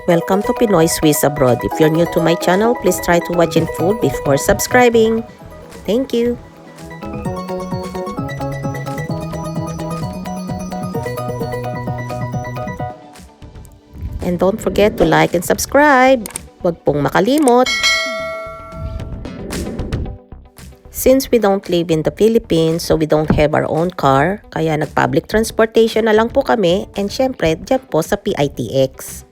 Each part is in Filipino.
Welcome to Pinoy Swiss Abroad. If you're new to my channel, please try to watch in full before subscribing. Thank you. And don't forget to like and subscribe. Huwag pong makalimot. Since we don't live in the Philippines, so we don't have our own car, kaya nag-public transportation na lang po kami, and syempre, dyan po sa PITX.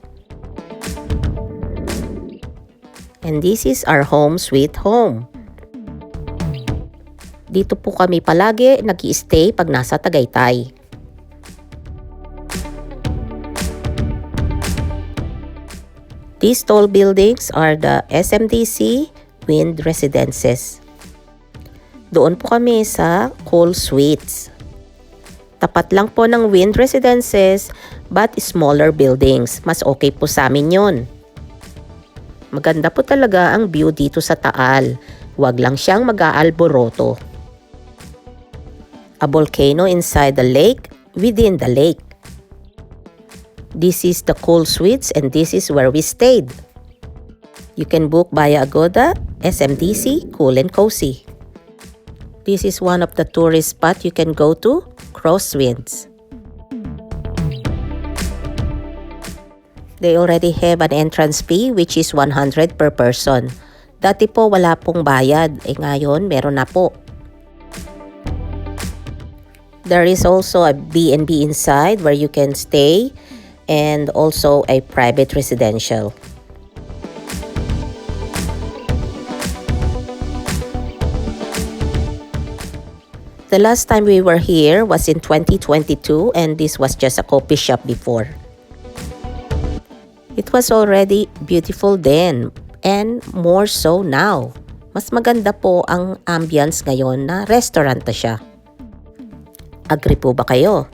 And this is our home sweet home. Dito po kami palagi nag-i-stay pag nasa Tagaytay. These tall buildings are the SMDC Wind Residences. Doon po kami sa Cool Suites. Tapat lang po ng Wind Residences but smaller buildings. Mas okay po sa amin yun. Maganda po talaga ang view dito sa Taal. Huwag lang siyang mag-aalboroto. A volcano inside the lake, within the lake. This is the Cool Suites and this is where we stayed. You can book via Agoda, SMDC, Cool and Cozy. This is one of the tourist spots you can go to, Crosswinds. They already have an entrance fee which is 100 per person. Dati po wala pong bayad, ngayon meron na po. There is also a B&B inside where you can stay and also a private residential. The last time we were here was in 2022 and this was just a coffee shop before. It was already beautiful then and more so now. Mas maganda po ang ambience ngayon na restaurant na siya. Agree po ba kayo?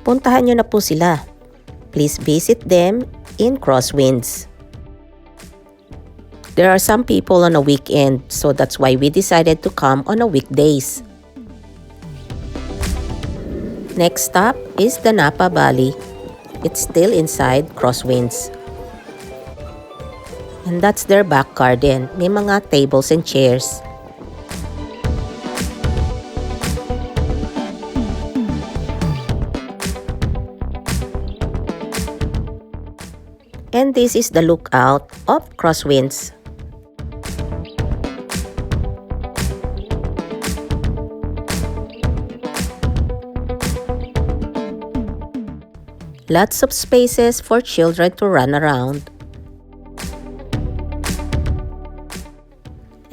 Puntahan nyo na po sila. Please visit them in Crosswinds. There are some people on a weekend, so that's why we decided to come on a weekdays. Next stop is the Napa Valley. It's still inside Crosswinds. And that's their back garden. May mga tables and chairs. And this is the lookout of Crosswinds. Lots of spaces for children to run around.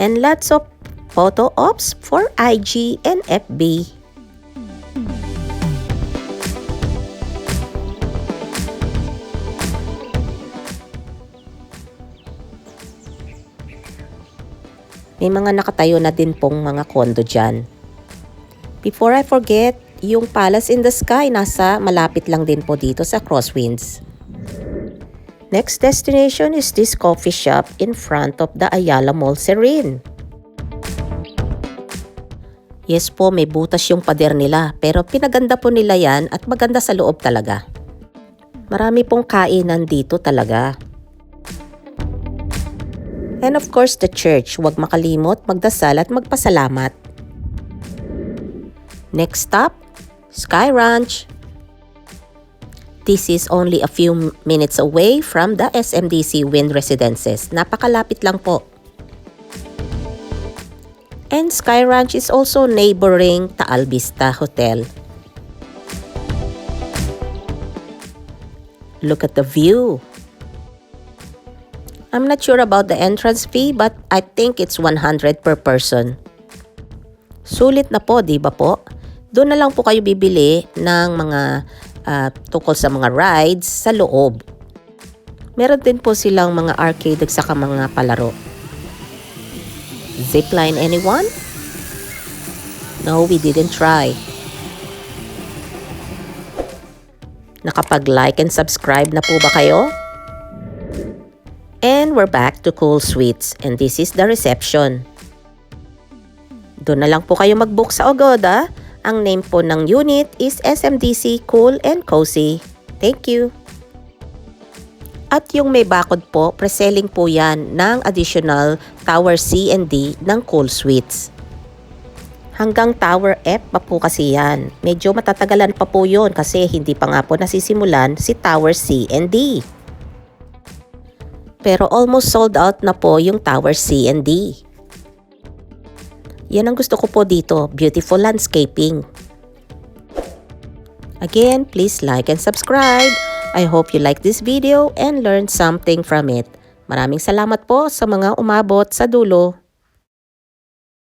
And lots of photo ops for IG and FB. May mga nakatayo na din pong mga kondo dyan. Before I forget, yung Palace in the Sky nasa malapit lang din po dito sa Crosswinds. Next destination is this coffee shop in front of the Ayala Mall Serene. Yes po, may butas yung pader nila pero pinaganda po nila yan at maganda sa loob talaga. Marami pong kainan dito talaga. And of course the church, huwag makalimot, magdasal at magpasalamat. Next stop, Sky Ranch. This is only a few minutes away from the SMDC Wind Residences. Napakalapit lang po. And Sky Ranch is also neighboring Taal Vista Hotel. Look at the view. I'm not sure about the entrance fee but I think it's 100 per person. Sulit na po, di ba po? Doon na lang po kayo bibili ng mga tungkol sa mga rides sa loob. Meron din po silang mga arcade at saka mga palaro. Zipline anyone? No, we didn't try. Nakapag-like and subscribe na po ba kayo? And we're back to Cool Suites and this is the reception. Doon na lang po kayo mag-book sa Agoda. Ang name po ng unit is SMDC Cool and Cozy. Thank you! At yung may bakod po, pre-selling po yan ng additional Tower C and D ng Cool Suites. Hanggang Tower F pa po kasi yan. Medyo matatagalan pa po yun kasi hindi pa nga po nasisimulan si Tower C and D. Pero almost sold out na po yung Tower C and D. Yan ang gusto ko po dito, beautiful landscaping. Again, please like and subscribe. I hope you like this video and learned something from it. Maraming salamat po sa mga umabot sa dulo.